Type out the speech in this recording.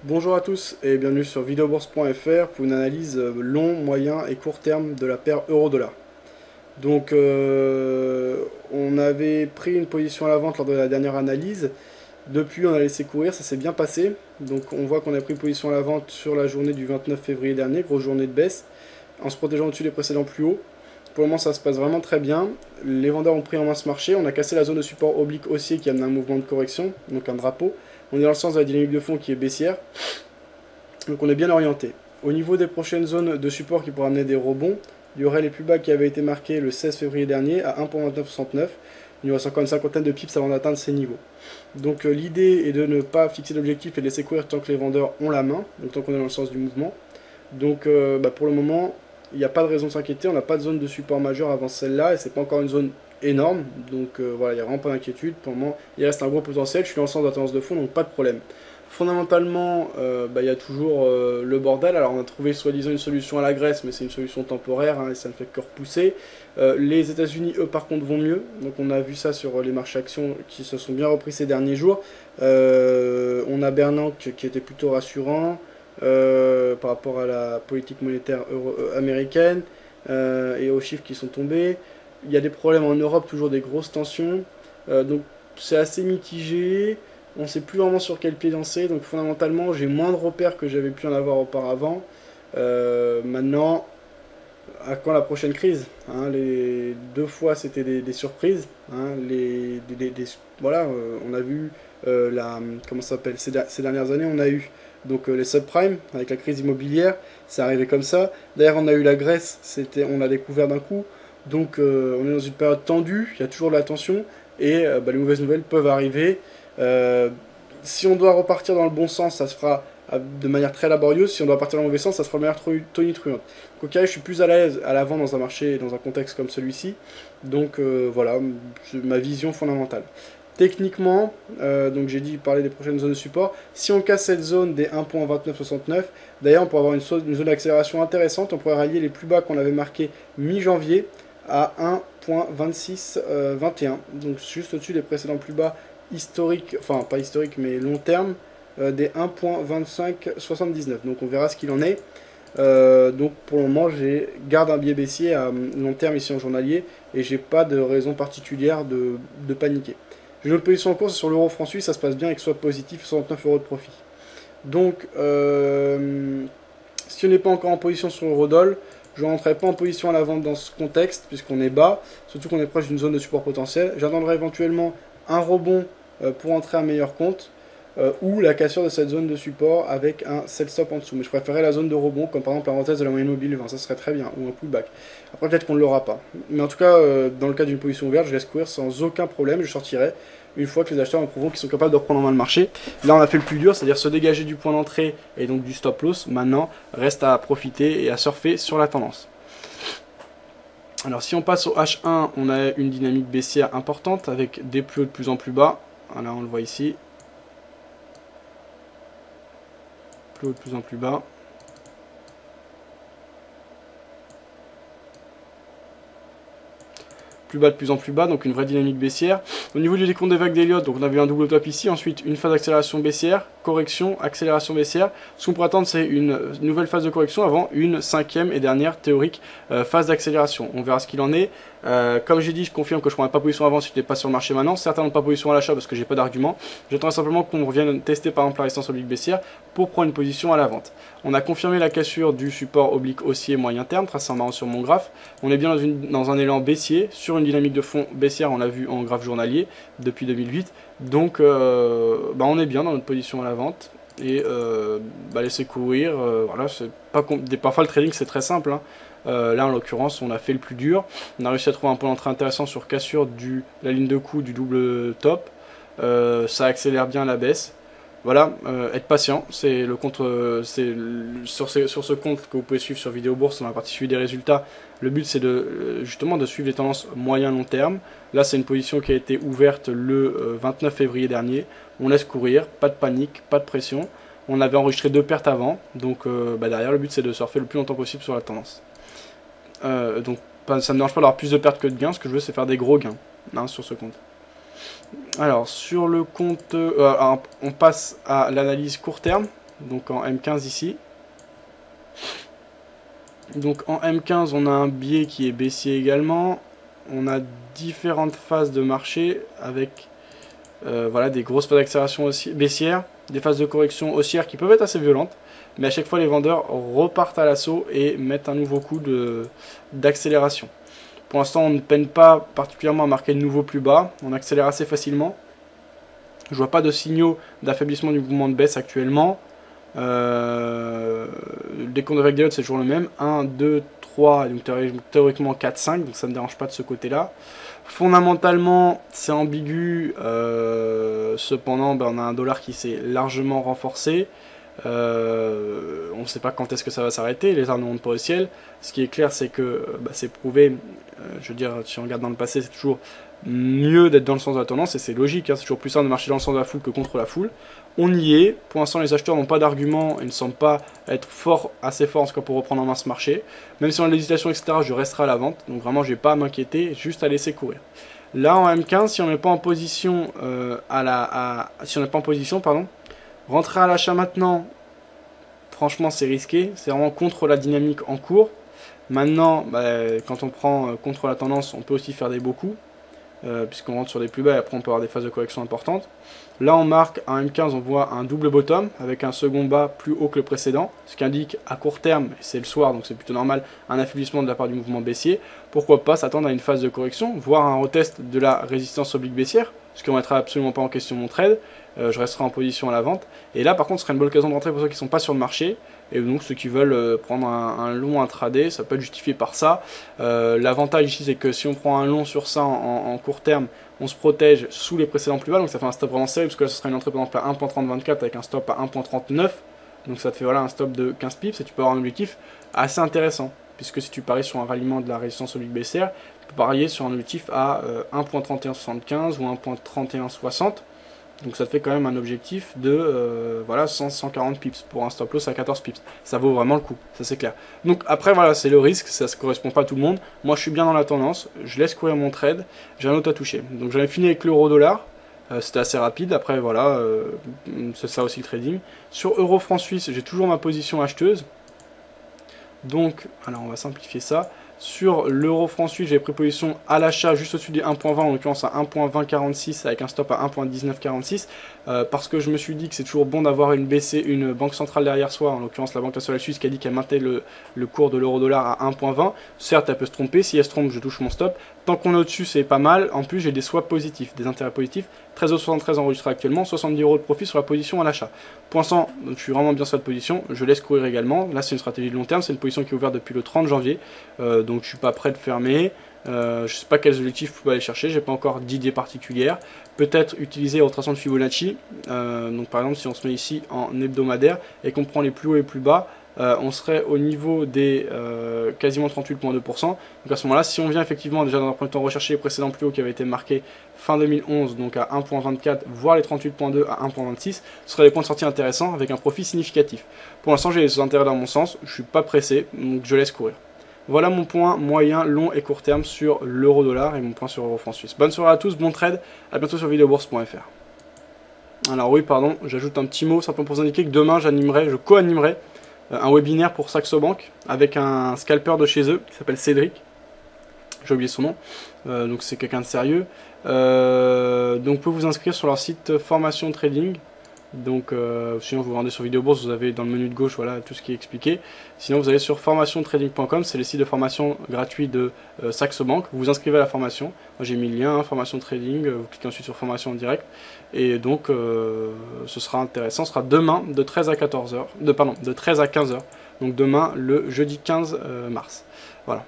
Bonjour à tous et bienvenue sur videobourse.fr pour une analyse long, moyen et court terme de la paire euro-dollar. Donc on avait pris une position à la vente lors de la dernière analyse. Depuis on a laissé courir, ça s'est bien passé. Donc on voit qu'on a pris une position à la vente sur la journée du 29 février dernier, grosse journée de baisse, en se protégeant au-dessus des précédents plus hauts. Pour le moment ça se passe vraiment très bien. Les vendeurs ont pris en main ce marché, on a cassé la zone de support oblique haussier qui amène un mouvement de correction, donc un drapeau. On est dans le sens de la dynamique de fond qui est baissière. Donc on est bien orienté. Au niveau des prochaines zones de support qui pourraient amener des rebonds, il y aurait les plus bas qui avaient été marqués le 16 février dernier à 1,2969. Il nous reste encore une cinquantaine de pips avant d'atteindre ces niveaux. Donc l'idée est de ne pas fixer d'objectif et de laisser courir tant que les vendeurs ont la main, donc tant qu'on est dans le sens du mouvement. Donc pour le moment, il n'y a pas de raison de s'inquiéter, on n'a pas de zone de support majeur avant celle-là, et c'est pas encore une zone énorme, donc voilà, il n'y a vraiment pas d'inquiétude. Pour le moment, il reste un gros potentiel, je suis dans le sens de la tendance de fond, donc pas de problème. Fondamentalement, il y a toujours le bordel. Alors on a trouvé soi-disant une solution à la Grèce, mais c'est une solution temporaire hein, et ça ne fait que repousser. Les États-Unis, eux, par contre, vont mieux. Donc on a vu ça sur les marchés actions qui se sont bien repris ces derniers jours. On a Bernanke qui était plutôt rassurant par rapport à la politique monétaire américaine et aux chiffres qui sont tombés. Il y a des problèmes en Europe, toujours des grosses tensions. Donc c'est assez mitigé. On ne sait plus vraiment sur quel pied danser, donc fondamentalement j'ai moins de repères que j'avais pu en avoir auparavant. Maintenant, à quand la prochaine crise hein, les deux fois c'était des surprises. Hein, voilà, on a vu comment ça s'appelle ces dernières années, on a eu donc les subprimes avec la crise immobilière, c'est arrivé comme ça. D'ailleurs, on a eu la Grèce, on a découvert d'un coup. Donc on est dans une période tendue, il y a toujours de la tension et les mauvaises nouvelles peuvent arriver. Euh, Si on doit repartir dans le bon sens, ça se fera de manière très laborieuse. Si on doit partir dans le mauvais sens, ça se fera de manière tonitruante. Donc, ok, je suis plus à l'aise à l'avant dans un marché et dans un contexte comme celui-ci. Donc voilà, ma vision fondamentale. Techniquement, donc j'ai dit parler des prochaines zones de support. Si on casse cette zone des 1.2969, d'ailleurs on pourrait avoir une zone d'accélération intéressante. On pourrait rallier les plus bas qu'on avait marqué mi-janvier à 1.2621. Donc juste au-dessus des précédents plus bas historique, enfin pas historique mais long terme, des 1.2579. Donc on verra ce qu'il en est. Donc pour le moment, garde un biais baissier à long terme ici en journalier et j'ai pas de raison particulière de paniquer. J'ai une autre position en cours sur l'euro franc suisse, ça se passe bien avec soit positif, 69 euros de profit. Donc si on n'est pas encore en position sur l'eurodoll, je ne rentrerai pas en position à la vente dans ce contexte puisqu'on est bas, surtout qu'on est proche d'une zone de support potentiel. J'attendrai éventuellement un rebond pour entrer à meilleur compte ou la cassure de cette zone de support avec un sell stop en dessous. Mais je préférerais la zone de rebond, comme par exemple la rentrée de la moyenne mobile 20, ça serait très bien, ou un pullback. Après, peut-être qu'on ne l'aura pas. Mais en tout cas, dans le cas d'une position ouverte, je laisse courir sans aucun problème, je sortirai une fois que les acheteurs me prouveront qu'ils sont capables de reprendre en main le marché. Là, on a fait le plus dur, c'est-à-dire se dégager du point d'entrée et donc du stop loss. Maintenant, reste à profiter et à surfer sur la tendance. Alors si on passe au H1, on a une dynamique baissière importante avec des plus hauts de plus en plus bas. Là on le voit ici. Plus haut de plus en plus bas. Plus bas de plus en plus bas, donc une vraie dynamique baissière. Au niveau du décompte des vagues d'Elliott, donc on avait un double top ici, ensuite une phase d'accélération baissière, correction, accélération baissière. Ce qu'on pourrait attendre, c'est une nouvelle phase de correction avant une cinquième et dernière théorique phase d'accélération. On verra ce qu'il en est. Comme j'ai dit, je confirme que je ne prendrai pas position avant si je n'étais pas sur le marché maintenant. Certains n'ont pas position à l'achat parce que j'ai pas d'argument. J'attends simplement qu'on revienne tester par exemple la résistance oblique baissière pour prendre une position à la vente. On a confirmé la cassure du support oblique haussier moyen terme, tracé en marron sur mon graphe. On est bien dans un élan baissier, sur une dynamique de fond baissière, on l'a vu en graphe journalier depuis 2008. Donc on est bien dans notre position à la vente. Et laisser courir, voilà, parfois le trading c'est très simple. Hein. Là en l'occurrence on a fait le plus dur, on a réussi à trouver un point d'entrée intéressant sur cassure de la ligne de coup du double top, ça accélère bien la baisse. Voilà, être patient, c'est le compte, sur ce compte que vous pouvez suivre sur Vidéo Bourse dans la partie suivi des résultats. Le but c'est justement de suivre les tendances moyen-long terme. Là c'est une position qui a été ouverte le 29 février dernier. On laisse courir, pas de panique, pas de pression. On avait enregistré 2 pertes avant, donc derrière le but c'est de surfer le plus longtemps possible sur la tendance. Donc ça ne me dérange pas d'avoir plus de pertes que de gains, ce que je veux c'est faire des gros gains hein, sur ce compte. Alors sur le compte, on passe à l'analyse court terme. donc en M15 ici. Donc en M15 on a un biais qui est baissier également, on a différentes phases de marché avec voilà, des grosses phases d'accélération baissière, des phases de correction haussière qui peuvent être assez violentes, mais à chaque fois les vendeurs repartent à l'assaut et mettent un nouveau coup d'accélération. Pour l'instant on ne peine pas particulièrement à marquer de nouveau plus bas, on accélère assez facilement. Je vois pas de signaux d'affaiblissement du mouvement de baisse actuellement. Le décompte de Vecdiode c'est toujours le même, 1, 2, 3, donc théoriquement 4, 5, donc ça ne me dérange pas de ce côté là. Fondamentalement c'est ambigu, cependant on a un dollar qui s'est largement renforcé, on ne sait pas quand est-ce que ça va s'arrêter, les armes ne montent pas au ciel. Ce qui est clair c'est que c'est prouvé, je veux dire si on regarde dans le passé c'est toujours mieux d'être dans le sens de la tendance, et c'est logique, hein, c'est toujours plus simple de marcher dans le sens de la foule que contre la foule. On y est, pour l'instant les acheteurs n'ont pas d'argument et ne semblent pas être assez forts en tout cas pour reprendre en main ce marché. Même si on a l'hésitation etc, je resterai à la vente, donc vraiment je vais pas à m'inquiéter, juste à laisser courir. Là en M15, si on n'est pas en position rentrer à l'achat maintenant, franchement c'est risqué, c'est vraiment contre la dynamique en cours. Maintenant, quand on prend contre la tendance, on peut aussi faire des beaux coups. Puisqu'on rentre sur des plus bas et après on peut avoir des phases de correction importantes. Là on marque en M15, on voit un double bottom avec un second bas plus haut que le précédent, ce qui indique à court terme, c'est le soir donc c'est plutôt normal, un affaiblissement de la part du mouvement baissier. Pourquoi pas s'attendre à une phase de correction, voire un retest de la résistance oblique baissière, ce qui ne remettra absolument pas en question mon trade. Je resterai en position à la vente. Et là par contre ce serait une bonne occasion de rentrer pour ceux qui ne sont pas sur le marché. Et donc ceux qui veulent prendre un long intraday, ça peut être justifié par ça. L'avantage ici c'est que si on prend un long sur ça en court terme, on se protège sous les précédents plus bas, donc ça fait un stop vraiment serré, parce que là ce serait une entrée par exemple à 1.3024 avec un stop à 1.39, donc ça te fait voilà, un stop de 15 pips, et tu peux avoir un objectif assez intéressant, puisque si tu paries sur un ralliement de la résistance oblique baissière, tu peux parier sur un objectif à 1.3175 ou 1.3160, donc ça te fait quand même un objectif de voilà, 140 pips pour un stop loss à 14 pips. Ça vaut vraiment le coup, ça c'est clair. Donc après voilà, c'est le risque, ça ne correspond pas à tout le monde. Moi je suis bien dans la tendance, je laisse courir mon trade, j'ai un autre à toucher. Donc j'avais fini avec l'euro-dollar, c'était assez rapide, après voilà, c'est ça aussi le trading. Sur euro-franc suisse, j'ai toujours ma position acheteuse. Donc, alors on va simplifier ça. Sur l'euro-franc suisse, j'ai pris position à l'achat juste au-dessus des 1.20, en l'occurrence à 1.2046 avec un stop à 1.1946, parce que je me suis dit que c'est toujours bon d'avoir une banque centrale derrière soi, en l'occurrence la Banque nationale suisse qui a dit qu'elle maintenait le cours de l'euro-dollar à 1.20. Certes, elle peut se tromper, si elle se trompe, je touche mon stop. Tant qu'on est au-dessus, c'est pas mal. En plus, j'ai des swaps positifs, des intérêts positifs. 13,73€ enregistré actuellement, 70€ de profit sur la position à l'achat. Pour l'instant, je suis vraiment bien sur cette position. Je laisse courir également. Là, c'est une stratégie de long terme. C'est une position qui est ouverte depuis le 30 janvier. Donc, je suis pas prêt de fermer. Je ne sais pas quels objectifs je peux aller chercher. J'ai pas encore d'idée particulière. Peut-être utiliser la retracement de Fibonacci. Donc, par exemple, si on se met ici en hebdomadaire et qu'on prend les plus hauts et plus bas, on serait au niveau des quasiment 38,2%. Donc à ce moment-là, si on vient effectivement déjà dans un premier temps rechercher les précédents plus hauts qui avaient été marqués fin 2011, donc à 1.24, voire les 38,2 à 1.26, ce seraient des points de sortie intéressants avec un profit significatif. Pour l'instant, j'ai les intérêts dans mon sens, je suis pas pressé, donc je laisse courir. Voilà mon point moyen, long et court terme sur l'euro-dollar et mon point sur euro-franc suisse. Bonne soirée à tous, bon trade, à bientôt sur videobourse.fr. Alors oui, pardon, j'ajoute un petit mot simplement pour vous indiquer que demain je co-animerai un webinaire pour Saxo Bank avec un scalper de chez eux qui s'appelle Cédric. J'ai oublié son nom, donc c'est quelqu'un de sérieux. Donc vous pouvez vous inscrire sur leur site Formation Trading. Donc sinon vous rendez sur Vidéobourse, vous avez dans le menu de gauche voilà tout ce qui est expliqué. Sinon vous allez sur formationtrading.com, c'est le site de formation gratuit de Saxo Bank. Vous vous inscrivez à la formation. Moi j'ai mis le lien, hein, formation trading, vous cliquez ensuite sur formation en direct. Et donc ce sera intéressant, ce sera demain de 13 à 14h, de 13 à 15h. Donc demain le jeudi 15 mars. Voilà.